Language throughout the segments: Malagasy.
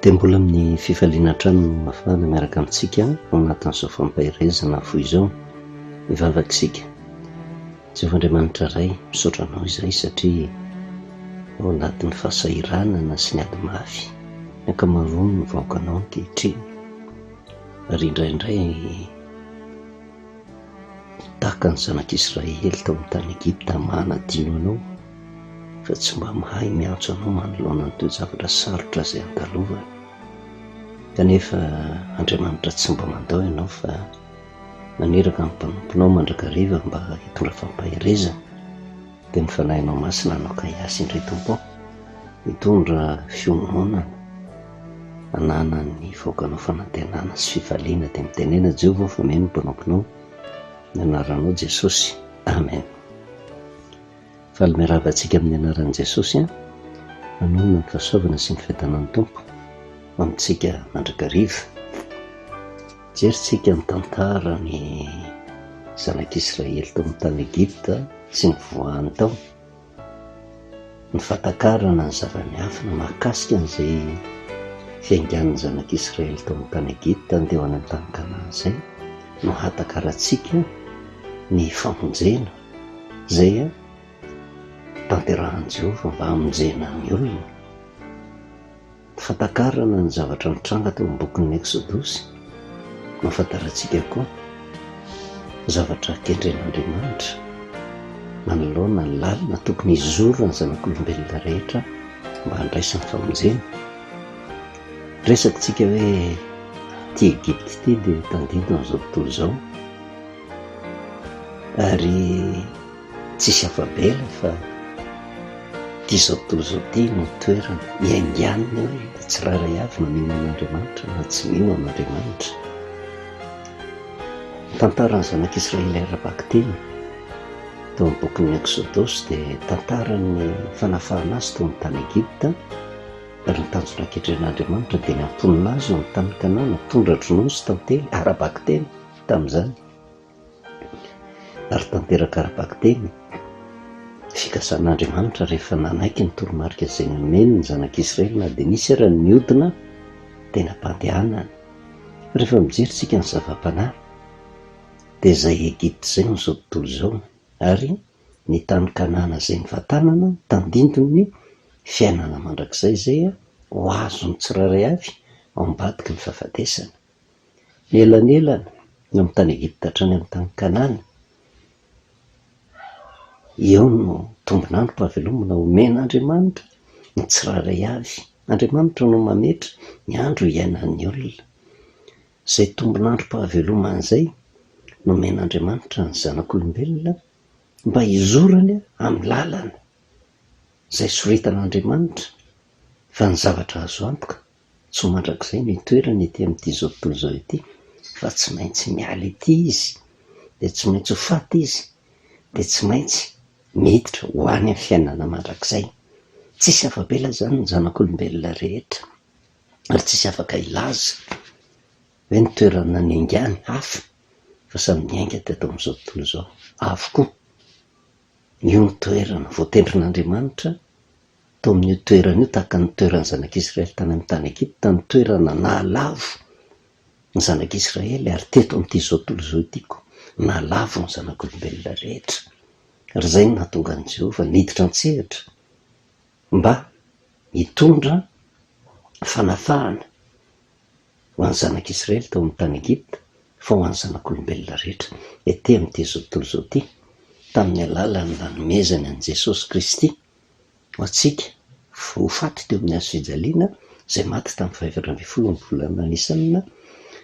dia mbola amin'ny fifaliana trano no mafana miaraka amintsika ao anatin'izao fampahirezana foy izao mivavaka Jehovah-Andriamanitra iray misaotra anao izahay satria ao anatin'ny fahasahiranana sy ny ady mafy ny ankamaroany ny vahoakanao ankehitriny ary indraindray tahaka ny zanak'Israely tao amin'ny tany Egipta manadino anao fa tsy mba mahay miantso anao manoloana ny toe-javatra sarotra izay andalovana. Kanefa Andriamanitra tsy mba mandao ianao fa maneraka ny mpanomponao mandrakariva mba hitondra fampahirezana dia mifanahinao masina anao Kaiasy indray tompo hitondra fiomonana ananan'ny vahoakanao fanantenana sy fifaliana dia mitenena Jehovah fa meno ny mpanomponao ny anaranao Jesosy. Amen. Faly miarahaba antsika amin'ny anaran'i Jesosy manonona ny fahasoavana sy ny fiadanan'ny tompo amintsika mandrakariva. Jerintsika ny tantara ny zanak'Israely tao amin'ny tany Egipta sy ny fivoahany tao, ny fatakarana ny zava-miafina mahakasika an'izay fiaingan'ny zanak'Israely tao amin'ny tany Egipta andeha ho any amin'ny tany Kanana izay no hatakarantsika ny famonjena izay tanterahan'i Jehovah mba hamonjena ny olona. Fatakarana ny zavatra mitranga tao amin'ny bokin'ny Eksodosy mahafantarantsika koa zavatra kendren'Andriamanitra manoloana ny lalina tokony hizorana ny zanak'olombelona rehetra mba handraisany famonjena. Resakantsika hoe ty Egipta ity dia tandidina amin'izao tontolo izao ary tsisy afa-bela fa ty izao tontolo izao ty no toerana hiainganina hoe tsy raray avy na mino an'Andriamanitra na tsy mino an'Andriamanitra. Tantaran'ny zanak'Israely ara-bakiteny tao amin'ny bokin'ny Eksodosy dia tantaran'ny fanafahana azy tao amin'ny tany Egipta ary ny tanjona ankendren'Andriamanitra dia ny amponina azy ao amin'ny tany Kanana tondra dronosy tantely ara-bakiteny tamin'izany ary tanteraka ara-bakiteny fikasan'Andriamanitra rehefa nanaiky ny toromarika izay nomeny ny zanak'Israely na dia nisy ary ny mihodina tena ampandehanana. Rehefa mijerisika ny zava-panahy dia izay Egipta izay no izao tontolo izao ary ny tany Kanana izay nivatanana tandindony fiainana mandrakizay izay ho azony tsiraray avy ao ambadiky ny fahafatesana. Ny elanelana no amin'ny tany Egipta hatrany amin'ny tany Kanana eo no tombonandrom-pahavelomana omen'Andriamanitra ny tsiraray avy. Andriamanitra no mametra ny andro iainan'ny olona. Izay tombonandrom-pahavelomana izay no omen'Andriamanitra ny zanak'olombelona mba hizorany amin'ny lalana izay soritan'Andriamanitra fa ny zavatra azo antoka tsy ho mandrakizay ny toerana ety amin'ity izao tontolo izao ity fa tsy maintsy miala ety izy dia tsy maintsy ho faty izy dia tsy maintsy miditra ho any amin'ny fiainana mandrakizay. Tsisy afa-bela izany ny zanak'olombelona rehetra ary tsisy afaka ilaza hoe ny toerana niaingany hafa fa samy miainga teto amin'izao tontolo izao avokoa. Io ny toerana voatendrin'Andriamanitra tao amin'io toerana io tahaka ny toeran'ny zanak'Israely tany amin'ny tany Egipta, ny toerana nahalavo ny zanak'Israely ary teto amin'ity izao tontolo izao itiko nahalavo ny zanak'olombelona rehetra. Ary izay no nahatonga an'i Jehovah niditra an-tsehatra mba hitondra fanafahana ho an'ny zanak'Israely tao amin'ny tany Egipta fa ho an'ny zanak'olombelona rehetra ety amin'ity izao tontolo izao ity tamin'ny alalany nanomezany an'i Jesosy Kristy ho antsika ho faty teo amin'ny hazo fijaliana izay maty tamin'ny 210 volana Nisanina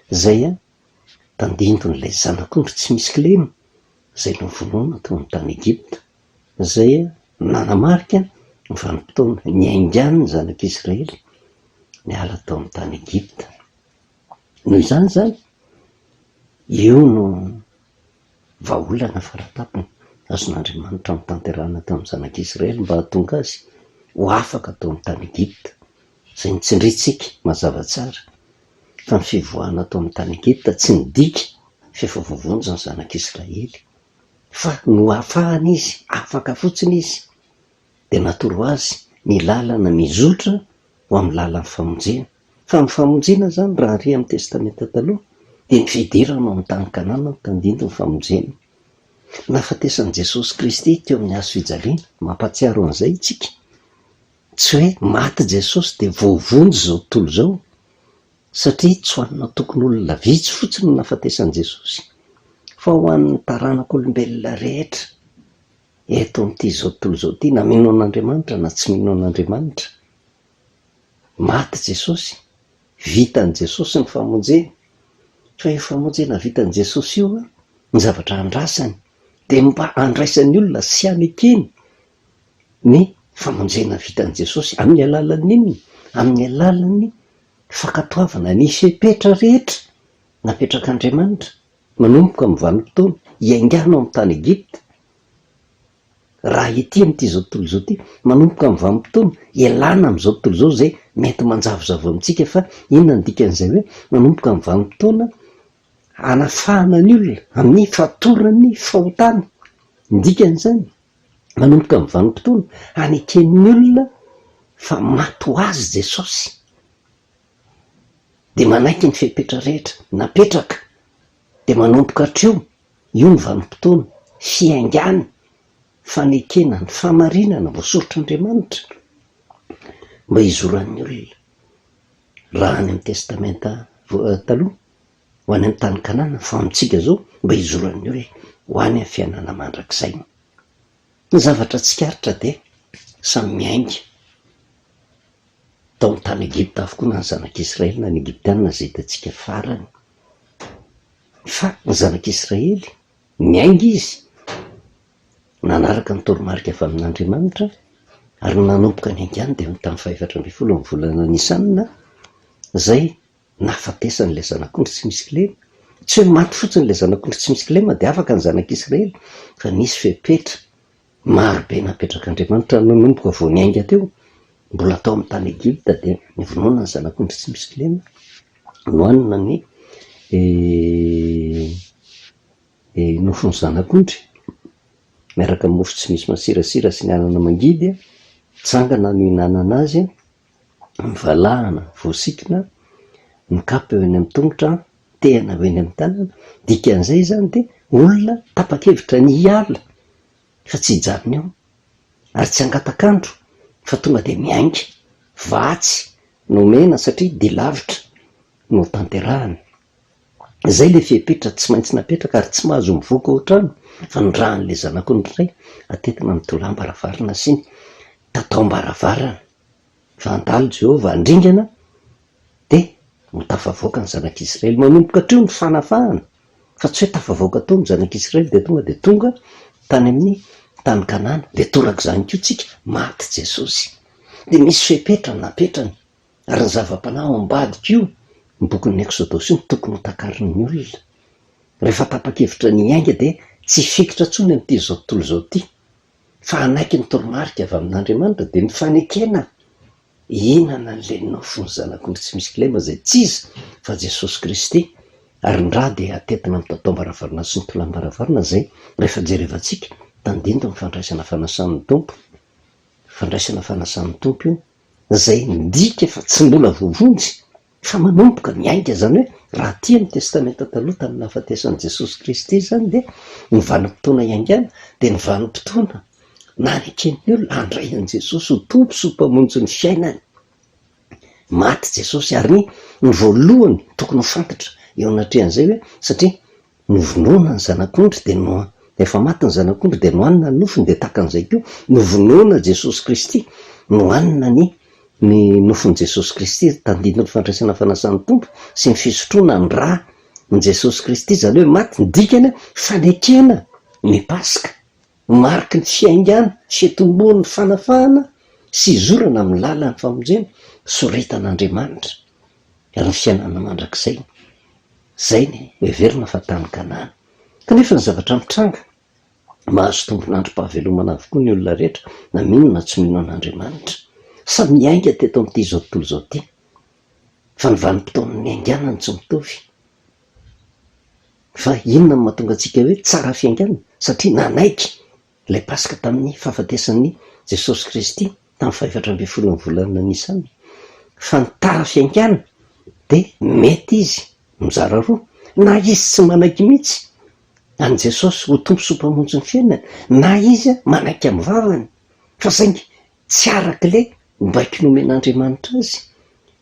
izay tandindon'ilay zanak'ondry tsy misy kilema izay novonoina tao amin'ny tany Egipta izay nanamarika ny vanim-potoana niaingan'ny zanak'Israely niala tao amin'ny tany Egipta. Noho izany zany io no vahaolana faratapony azon'Andriamanitra amin'ny tanterana tao amin'ny zanak'Israely mba hahatonga azy ho afaka tao amin'ny tany Egipta izay nitsindritsika mazava tsara fa ny fivoahana tao amin'ny tany Egipta tsy nidika fifavovonjy ny zanak'Israely fa no ahafahana izy afaka fotsiny izy dia natoro azy ny lalana mizotra ho amin'ny lalan'ny famonjena fa ny famonjena zany raha ry amin'ny testamenta taloha dia ny fidirana amin'ny tany Kanana no tandindo ny famonjena. Nahafatesan'i Jesosy Kristy teo amin'ny hazo fijaliana, mampatsiaro an'izay itsika. Tsy hoe maty Jesosy dia voavonjy zao tontolo zao, satria tsy ho anina tokony olona vitsy fotsiny no nahafatesan'i Jesosy, fa ho an'ny taranak'olombelona rehetra eto amin'ity zao tontolo zao ity, na mino an'Andriamanitra na tsy mino an'Andriamanitra. Maty Jesosy, vitan'i Jesosy ny famonjena. Fa io famonjena vitan'i Jesosy io ny zavatra andrasany dia mba andraisan'ny olona sy anekeny ny famonjena vitan'i Jesosy amin'ny alalan'inona? Amin'ny alalan'ny fakatoavana ny fepetra rehetra napetrak'Andriamanitra manomboka amin'ny vanim-potoana hiaingana ao amin'ny tany Egipta. Raha ety amin'ity zao tontolo zao ity, manomboka amin'ny vanim-potoana ialana amin'izao tontolo zao zay mety manjavozavo amintsika, fa inona ny dikan'izay hoe manomboka amin'ny vanim-potoana anafahana ny olona amin'ny fatorany fahotana. Ny dikan'izany manomboka amin'ny vanim-potoana haneken'ny olona fa maty ho azy Jesosy, dia manaiky ny fepetra rehetra napetraka, dia manomboka hatreo io ny vanim-potoana fiaingana, fanekena, ny famarinana voasoritr'Andriamanitra mba hizoran'ny olona. Raha any amin'ny testamenta taloha ho any amin'ny tany Kanana, fa amintsika zao mba hizoran'ny olona ho any amin'ny fiainana mandrakizay. Ny zavatra tsikaritra dia samy miainga. Tao amin'ny tany Egipta avokoa na ny zanak'Israely na ny Egyptianina izay hitantsika farany, fa ny zanak'Israely miainga izy nanaraka ny toromarika avy amin'Andriamanitra ary nanomboka ny aingana dia ny tamin'ny 410 ny volana Nisanina izay nahafatesan'ilay zanak'ondry tsy misy kilema. Tsy hoe maty fotsiny ilay zanak'ondry tsy misy kilema dia afaka ny zanak'Israely, fa nisy fepetra marobe napetrak'Andriamanitra nanomboka vao niainga teo. Mbola tao amin'ny tany Egipta dia nivonoana ny zanak'ondry tsy misy kilema, nohanina ny nofon'ny zanak'ondry miaraka amin'ny mofo tsy misy masirasira sy ny anana mangidy, tsangana no hinanana azy, mivalahana, voasikina, mikapa eo eny amin'ny tongotra, tehana eo eny amin'ny tanana. Dikan'izay zany dia olona tapa-kevitra ny hiala fa tsy hijanona eo ary tsy hangatakandro, fa tonga dia miainga, vatsy nomena satria dia lavitra no tanterahana. Izay le fepetra tsy maintsy napetraka ary tsy mahazo mivoaka ohatrano, fa nondrahan'ilay zanak'ondry iray atetina amin'ny tolam-baravarana sy ny tatao-baravarana, fa andalo Jehova andringana dia no tafavoaka ny zanak'Israely. Manomboka hatreo ny fanafahana, fa tsy hoe tafavoaka tao ny zanak'Israely dia tonga tany amin'ny tany Kanana. Dia torak'izany koa tsika, maty Jesosy dia misy fepetra napetrany, ary ny zava-panahy ao ambadika io ny bokin'ny Exodosy io tokony ho takarin'ny olona. Rehefa tapa-kevitra ny ainga dia tsy fikitra intsony amin'ity zao tontolo zao ity, fa anaiky ny toromarika avy amin'Andriamanitra dia ny fanekena inana n'ilay nofon'ny zanak'ondry tsy misy kilema izay tsy iza fa Jesosy Kristy. Ary ny raha dia atetina amin'ny tatao-baravarana sy ny tolam-baravarana izay rehefa jerevantsika tandindo ny fandraisana fanasan'ny tompo. Fandraisana fanasan'ny tompo io izay midika fa tsy mbola voavonjy fa manomboka miainga. Zany hoe raha aty amin'ny testamenta taloha tamin'ny nahafatesan'i Jesosy Kristy zany dia ny vanim-potoana iaingana, dia ny vanim-potoana naneken'ny olona handray an'i Jesosy ho tompo sy ho mpamonjy ny fiainany. Maty Jesosy ary ny voalohany tokony ho fantatra eo anatrehan'izay hoe satria novonoana ny zanak'ondry dia efa maty ny zanak'ondry dia nohanina ny nofony, dia takan'izay koa novonoana Jesosy Kristy, nohanina ny nofon'i Jesosy Kristy tandidina ny fandraisana fanasan'ny tompo sy ny fisotroana ny rà ny Jesosy Kristy. Zany hoe maty ny dikany fanekena ny Pasika, mariky ny fiaingana, fitomboan'ny fanafahana sy izorana amin'ny lalan'ny famonjena soritan'Andriamanitra ary ny fiainana mandrakizay. Zay ny heverina fa tany Kanana. Kanefa ny zavatra mitranga, mahazo tombon'androm-pahavelomana avokoa ny olona rehetra na mino na tsy mino an'Andriamanitra. Samy miainga teto amin'ity zao tontolo zao ity, fa ny vanim-potoan'ny ainganany tsy mitovy. Fa inona no mahatonga antsika hoe tsara fiaingana? Satria nanaiky ilay Pasika tamin'ny fahafatesan'ny Jesosy Kristy tamin'ny 410 ny volana Nisanina. Fa ny tara fiaingana de mety izy mizara roa, na izy tsy manaiky mihitsy any Jesosy ho tompo sy mpamonjy ny fiainana, na izy manaiky amin'ny vavany, fa saingy tsy arak'le mbaiko nomen'Andriamanitra azy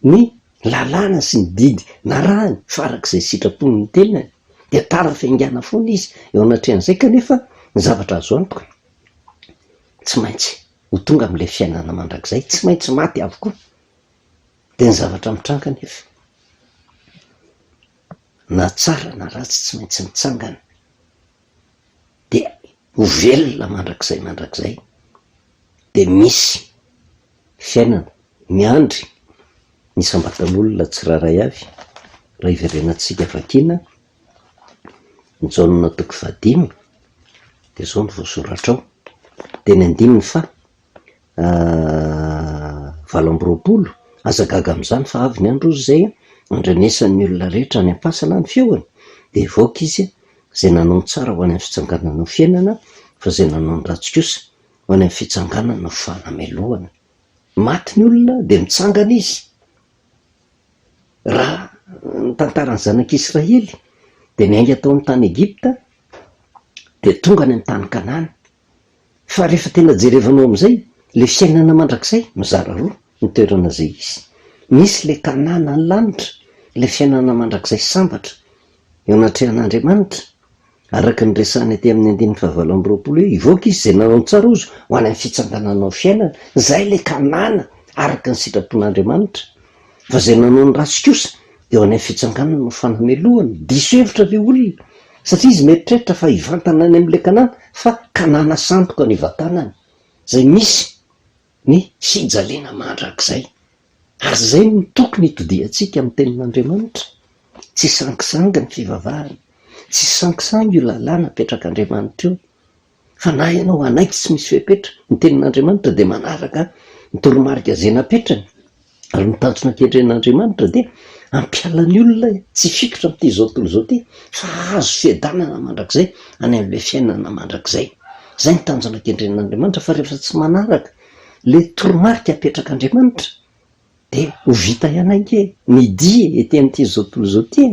ny lalàna sy ny didy na rahany farak'izay sitrapony ny tenany, de tara faingana foana izy eo anatrehan'izay. Kanefa ny zavatra azo antoka tsy maintsy ho tonga amin'ilay fiainana mandrakizay, tsy maintsy maty avokoa. De ny zavatra mitranga nefa na tsara na ratsy tsy maintsy mitsangana, de ho velona mandrakizay de misy fiainana miandry ny sambatan'olona tsiraray avy. Raha iverenantsika vakina ny Jaonina 5 de zao ny voasoratra ao, de ny 9 fa 20 aza gaga amin'izany fa avy ny andro izay andrenesan'ny olona rehetra any am-pasana ny feony, de ivoaka izy zay nanao ny tsara ho any amin'ny fitsanganana ny fiainana, fa zay nanao ny ratsy kosa ho any amin'ny fitsanganana ny fanamelohana. Maty ny olona de mitsangana izy. Raha ny tantaran'ny zanak'Israely de niainga tao amin'ny tany Egipta de tonga any amin'ny tany Kanana, fa rehefa tena jerevanao amin'izay le fiainana mandrakizay mizara roa ny toerana zay izy. Misy le Kanana ny lanitra, le fiainana mandrakizay sambatra eo anatrehan'Andriamanitra, araka ny resahany aty amin'ny 20 hoe ivoaka izy zay nanao ny tsara ozy ho any amin'ny fitsanganana fiainana, zay le Kanana araka ny sitrapon'Andriamanitra. Fa zay nanao ny ratsy kosa de ho any amin'ny fitsanganana no fanamelohana. Diso hevitra le olona, satria izy mieritreritra fa hivantana any amin'le Kanana, fa Kanana sandoka ny vatanany, zay misy ny fijaliana mandrakizay. Ary zay no tokony hitodiantsika amin'ny tenin'Andriamanitra. Tsy sangisangy ny fivavahana, tsy sangisangy io lalàna petrak'Andriamanitra io, fa na ianao anaiky tsy misy fepetra ny tenin'Andriamanitra de manaraka ny toromarika zay napetrany. Ary mitanjona ankendren'Andriamanitra de ampiala ny olona tsy fikotra amin'ity zao tontolo zao ty, fa azo fiadanana mandrakizay any amin'le fiainana mandrakizay. Zay ny tanjona ankendren'Andriamanitra. Fa rehefa tsy manaraka le toromarika apetrak'Andriamanitra de ho vita ianake ny dia ety amin'ity zao tontolo zao ty,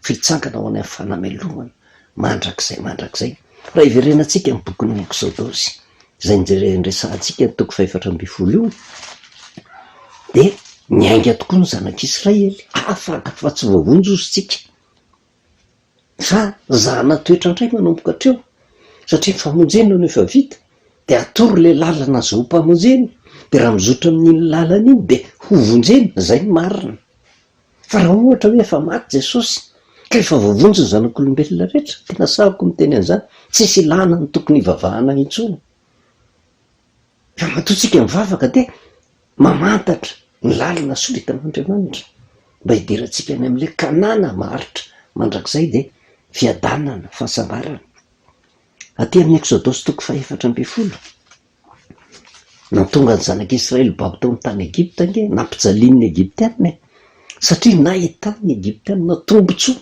fitsangana ho any amin'ny fanamelohana mandrakizay. Raha iverenantsika ny bokin'ny Exodosy zay nresahantsika ny 420 io, de niainga tokoa ny zanak'Israely, afaka fa tsy voavonjy ozy tsika, fa zahana toetra indray manomboka hatreo, satria ny famonjena no efa vita de atory le lalana azo ho mpamonjena, de raha mizotra amin'iny lalana iny de ho vonjena, zay ny marina. Fa raha ohatra hoe efa maty Jesosy ka efa voavonjy ny zanak'olombelona rehetra, tena sahako miteny an'izany, tsisy ilana ny tokony hivavahana intsony. Fa matoatsika mivavaka de mamantatra ny lalana soritan'Andriamanitra mba hidirantsika any amin'le Kanana maharitra mandrakizay de fiadanana, fahasambarana. Aty amin'ny Exodosy 420 natonga ny zanak'Israely babo tao amin'ny tany Egipta nge, nampijalian'ny Egiptianina, satria nahitany Egiptianina tombotsoa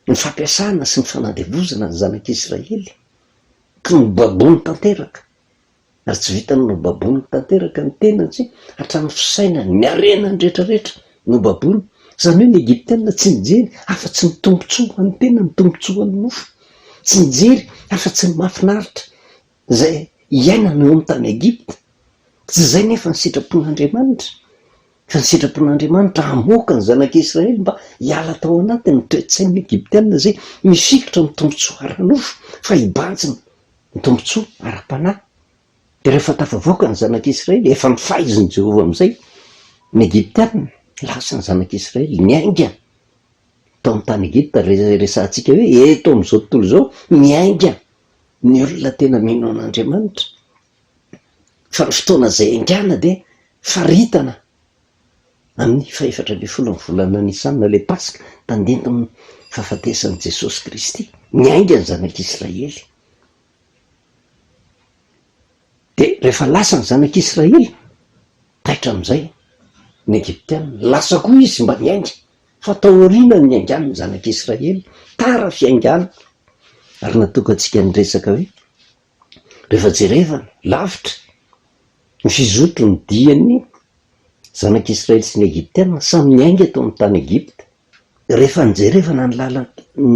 ny fampiasana sy ny fanadevozana ny zanak'Israely, ka ny babony tanteraka. Ary tsy vitany no babony tanteraka ny tenany, hatramin'ny fisainany, ny arenany rehetrarehetra no babony. Zany hoe ny Egiptianina tsy nijery afa-tsy ny tombotsoa ny tena, ny tombotsoa ny nofo, tsy nijery afa-tsy ny mahafinaritra zay iainana eo amin'ny tany Egipta. Tsy zay nefa ny sitrapon'Andriamanitra, fa ny sitrapon'Andriamanitra hamoaka ny zanak'Israely mba hiala tao anatiny toe-tsain'ny Egiptianina zay mifikitra ny tombotsoa ara-nofo, fa hibanjina ny tombotsoa ara-panahy. De rehefa tafavoaka ny zanak'Israely, efa nifaiziny Jehovah amin'izay ny Egiptianina, lasa ny zanak'Israely niainga tao amin'ny tany Egipta. Resahantsika hoe eto amin'izao tontolo zao miainga ny olona tena mino an'Andriamanitra, fa ny fotoana zay aingana de faritana amin'ny 420 volana Nisana, le Pasika, tandinton'ny fahafatesan'i Jesosy Kristy, miainga ny zanak'Israely. De rehefa lasa ny zanak'Israely taitra amin'izay ny Egiptianina, lasa koa izy mba miainga, fa tao aoriana ny aingana ny zanak'Israely, tara fiaingana. Ary natoka antsika niresaka hoe rehefa jerevana lavitra ny fizotro ny diany zanak'Israely sy ny Egyptiana samy niainga tao amin'ny tany Egypta. Rehefa nijerevana ny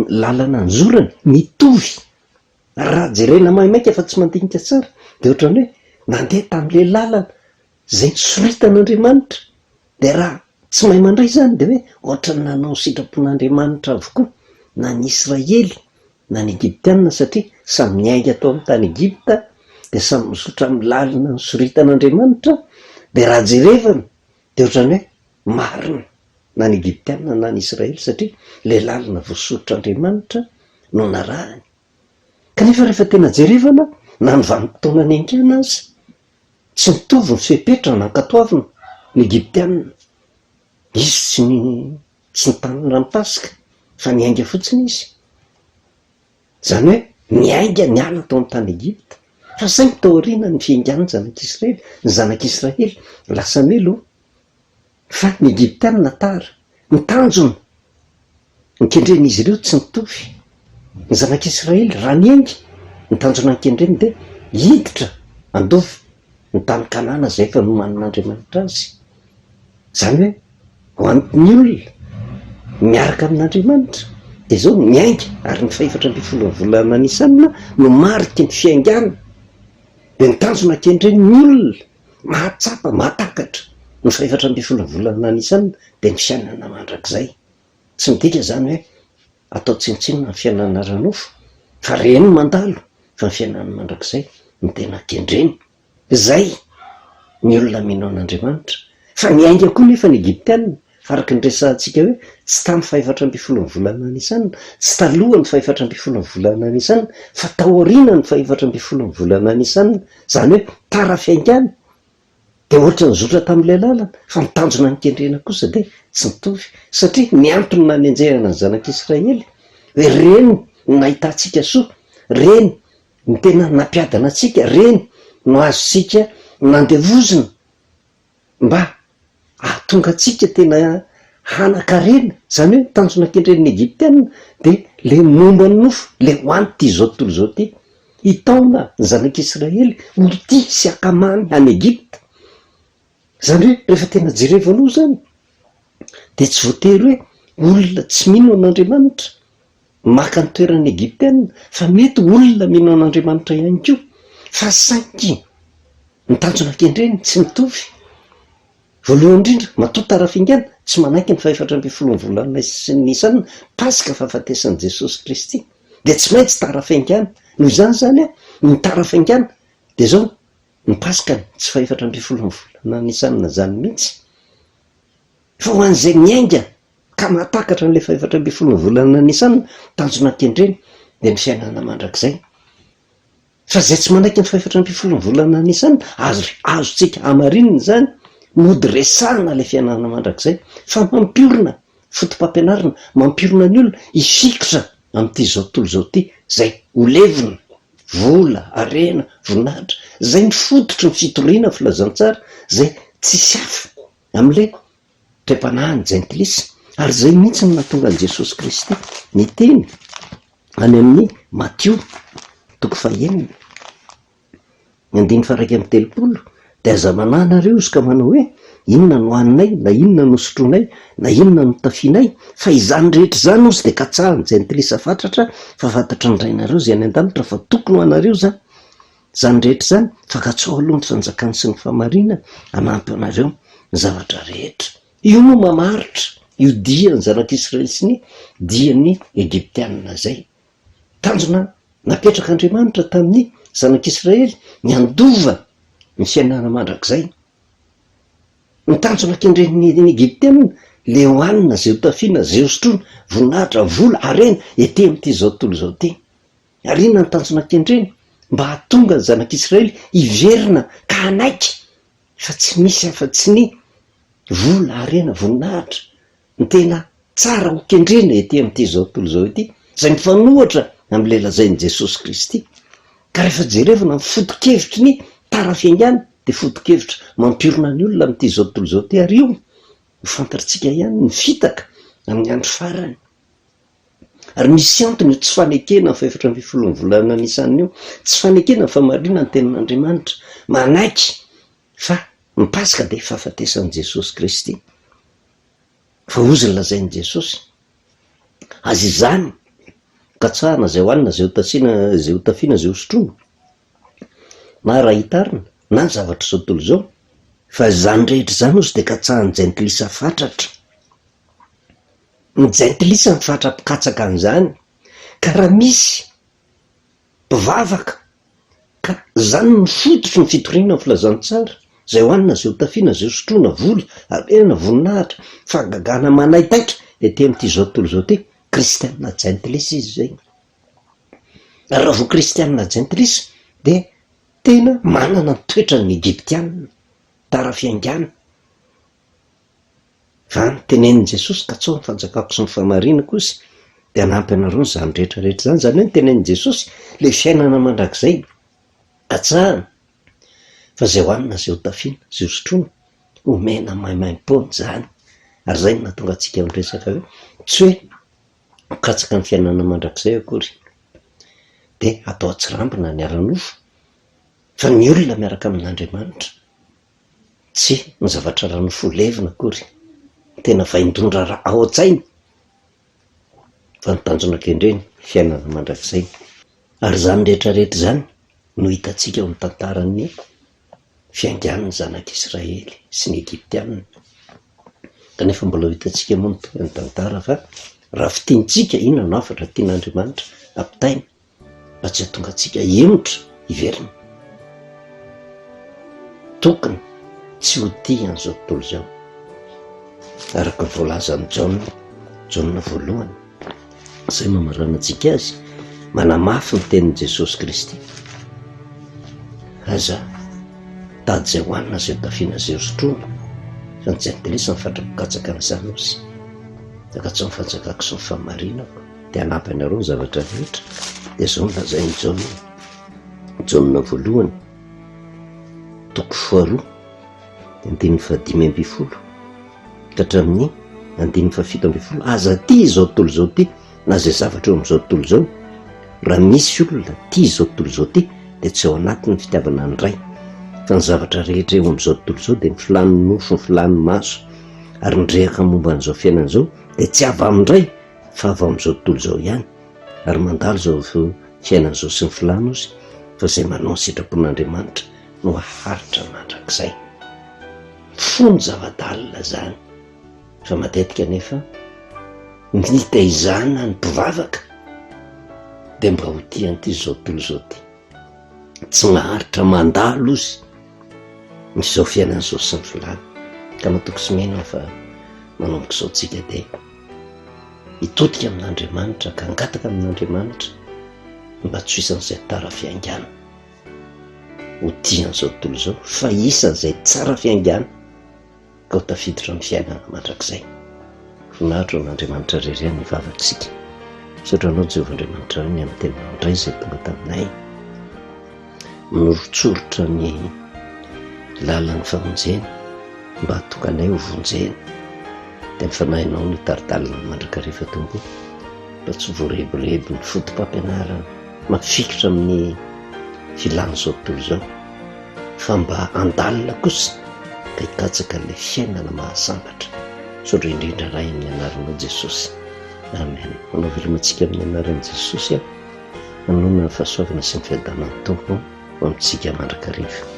lalana ny zorany mitovy. Raha jerena maimaika fa tsy mandinika tsara de ohatran'ny hoe nandeha tamin'le lalana zay nisoritan'Andriamanitra. De raha tsy mahay mandray zany de hoe ohatrany nanao sitrapon'Andriamanitra avokoa na ny Israely na ny Egyptiana, satria samy niainga tao amin'ny tany Egypta de samy misotra amin'ny lalana nisoritan'Andriamanitra. De raha jerevana de ohatran'ny hoe marina na ny Egyptiana na ny Israely, satria le lalana voasorotran'Andriamanitra no narahany. Kanefa rehefa tena jerevana na ny vanim-potoana ny aingana azy tsy mitovy ny fepetra na ankatoavina. Ny Egyptiana izy tsy nitanina ny Pasika fa niainga fotsiny izy, zany hoe niainga niala tao amin'ny tany Egypta. Fa saingy tao aoriana ny fiaingan'ny zanak'Israely, ny zanak'Israely lasa melo. Fa ny Egyptiana tara ny tanjona nikendren'izy ireo tsy mitovy. Ny zanak'Israely raha niainga ny tanjona nikendreny de hiditra andovy ny tany Kanana zay efa nomanin'Andriamanitra azy. Zany hoe ho an'ny olona miaraka amin'Andriamanitra de zao miainga, ary ny 4ambin'ny volana Nisanina no mariky ny fiaingana. De ny tanjona kendreny ny olona mahatsapa mahatakatra ny 4ambin'ny volana Nisanina de ny fiainana mandrakizay. Tsy midika zany hoe atao tsinontsinona ny fiainana ara-nofo, fa reny mandalo fa ny fiainana mandrakizay ny tena kendreny. Zay ny olona mino an'Andriamanitra. Fa niainga koa nefa ny Egyptiana, araka ny resantsika hoe tsy tamin'ny 4ambin'ny volana Nisanina, tsy talohan'ny 4ambin'ny volana Nisanina, fa taoriana ny 4ambin'ny volana Nisanina. Zany hoe tara fiaingana de ohatra nizotra tamin'ilay lalana, fa ny tanjona nikendrena kosa de tsy mitovy. Satria ny antony nanenjehana ny zanak'Israely hoe reny no nahitantsika soa, reny ny tena nampiadana atsika, reny no azontsika nandevozina mba ahatonga atsika tena hanan-karena. Zany hoe tanjona kendren'ny Egyptiana de le momba ny nofo, le hoanty zao tontolo zao ty hitaona ny zanak'Israely ho tia sy akamany any Egypta. Zany hoe rehefa tena jerevana aloha zany de tsy voatery hoe olona tsy mino an'Andriamanitra maka ny toeran'ny Egyptiana, fa mety olona mino an'Andriamanitra ihany koa, fa saingy ny tanjona kendreny tsy mitovy. Voalohany indrindra matoa tara fiaingana tsy manaiky ny 4ambin'ny volana Nisanina, Pasika fahafatesan'i Jesosy Kristy, de tsy maintsy tara fiaingana. Noho izany zany ny tara fiaingana de zao ny Pasika tsy 4ambin'ny volana Nisanina zany mihitsy. Fa ho an'izay miainga ka mahatakatra n'le 4ambin'ny volana Nisanina, tanjona kendreny de ny fiainana mandrakizay. Fa zay tsy manaiky ny 4ambin'ny volana Nisanina azontsika hamarinina zany mody resahana le fiainana mandrakizay, fa mampiorina fotom-pampianarana, mampiorina ny olona hifikotra amin'ity zao tontolo zao ty, zay ho levina vola, harena, voninahitra, zay ny fototry ny fitoriana filazantsara, zay tsisy hafa amin'le trem-panahy ny jentilisa. Ary zay mihitsy no nahatonga an'i Jesosy Kristy niteny any amin'ny Matio 9:1-3 de aza manahy nareo izy ka manao hoe inona no haninay, na inona no sotroinay, na inona no tafianay, fa izany rehetra zany ozy de katsahany jentilisa fatratra fa fantatra ny rainareo zay any an-danitra, fa tokony ho anareo zany rehetra zany, fa katsao aloha ny fanjakany sy ny famarina hanampy anareo ny zavatra rehetra. Io no mamaritra io diany zanak'Israely sy ny diany Egyptiana zay. Tanjona napetrak'Andriamanitra tamin'ny zanak'Israely ny andova ny fiainana mandrakizay. Ny tanjona kendren'ny Egyptiana le hoanina, zay ho tafiana, zay ho sotroina, voninahitra, vola, harena ety amin'ity zao tontolo zao ty. Ary inona ny tanjona kendreny mba hahatonga ny zanak'Israely hiverina ka hanaiky, fa tsy misy afa-tsy ny vola, harena, voninahitra ny tena tsara ho kendrena ety amin'ity zao tontolo zao ity, zay mifanohatra amin'le lazain'i Jesosy Kristy. Ka rehefa jerevana ny foto-kevitry ny tara fiaingana de foto-kevitra mampiorina ny olona amin'ity zao tontolo zao ty, ary io ho fantatritsika ihany ny fitaka amin'ny andro farany. Ary misy antony io tsy fanekena ny 4ambin'ny volana Nisanina io, tsy fanekena fa marina ny tenin'Andriamanitra manaiky fa ny pasika dia fahafatesan'i Jesosy Kristy fa ozy ny lazain'i Jesosy. Azy izany katsahana zay hoanina zay hotasiana zay hotafiana zay hosotroina na raha hitarina na ny zavatra zao tontolo zao, fa zany rehetra zany ozy de katsahany jentilisa fatratra. Ny jentilisa ny fatra-pikatsaka an'izany, ka raha misy mpivavaka ka zany ny fototry ny fitoriana ny filazantsara zay hoanina zay hotafiana zay hosotroina vola alena voninahitra fagagana manaitaitra de te am'ty zao tontolo zao ty kristianina jentilisa izy zay. Raha vo kristianina jentilisa de tena manana ny toetra ny egyptianina tara-fiaingana. Fa nytenenin' Jesosy ka tsao ny fanjakako sy ny fahamarinako izy de hanampy anareo zany rehetrarehetra zany. Zany hoe nytenenin' Jesosy le fiainana mandrakizay katsahana fa zay hoanina zay hotafiana zay hosotroina omena maimaim-pony zany. Ary zay no nahatonga antsika miresaka hoe tsy hoe mikatsaka ny fiainana mandrakizay akory de atao atsirambina ny ara-nofo, fa ny olona miaraka amin'Andriamanitra tsy ny zavatra ra-nofo levina akory tena vaindondra raha ao an-tsaina fa ny tanjona kendreny fiainana mandrakizay. Ary zany rehetrarehetra zany no hitantsika eo amin'ny tantaran'ny fiangan'ny zanak'Israely sy ny Egyptianina, kanefa mbola hitantsika moa ny tantara. Fa raha fitiantsika inona no afatra tian'Andriamanitra ampitaina mba tsy hahatonga antsika emotra hiverina, tokony tsy ho tia an'izao tontolo zao. Araka voalazan'i Jaona voalohany zay mamarana antsika azy, manamafy ny tenin'i Jesosy Kristy. Aza tady zay hoanina zay hotafiana zay hosotroina fa ny jentilisa ny fatra-pikatsaka an'izany ozy. Ka tsy mifanjakako sy ny fahamarinako de hanampy anareo ny zavatra rehetra de zao nolazain'i Jaona voalohany toko faharoa de andininy fahadimy amby folo ka hatramin'ny andininy fahafito amby folo. Aza ty zao tontolo zao ty na zay zavatra eo am'izao tontolo zao, raha misy olona ty zao tontolo zao ty de tsy ao anatin'ny fitiavana ny ray, fa ny zavatra rehetra eo am'izao tontolo zao de ny filan'ny nofo, ny filan'ny maso, ary nyrehaka momba an'izao fiainana zao de tsy avy amindray fa avy am'izao tontolo zao ihany. Ary mandalo zao fiainana zao sy ny filany ozy fa zay manao ny sitrapon'Andriamanitra no haharitra mandrakizay. Fony zava-dalina zany, fa matetika nefa ny taizana ny mpivavaka de mba ho tian'ity zao tontolo zao ty, tsy maharitra mandalo izy nyzao fiainana zao sy ny filany. Ka matoko sy mena fa manomboka izao tsika de hitotika amin'Andriamanitra ka angataka amin'Andriamanitra mba tsy isan'izay tara fiaingana ho tian'izao tontolo zao, fa isan'izay tsara fiaingana ka ho tafiditra amin'ny fiainana mandrakizay. Voninahitra n'Andriamanitra rereny vavatsika. Sotranao Jehovah Andriamanitra ny amin'ny tenanao indray izay tonga taminay minorontsorotra ny lalan'ny famonjena mba hatokanay ho vonjena de mifanahinao ny taridalina mandrakariva tompo mba tsy voareborebo ny fotom-pampianarana mafikitra amin'ny filany zao tontolo zao, fa mba andalina kosa ka hikatsaka le fiainana mahasambatra. Sodra indrindra ray amin'ny anaranao Jesosy, amen. Manao velomantsika amin'ny anaran'i Jesosy a, manona fahasoavana sy ny fiadanan'ny tompo amintsika mandrakariva.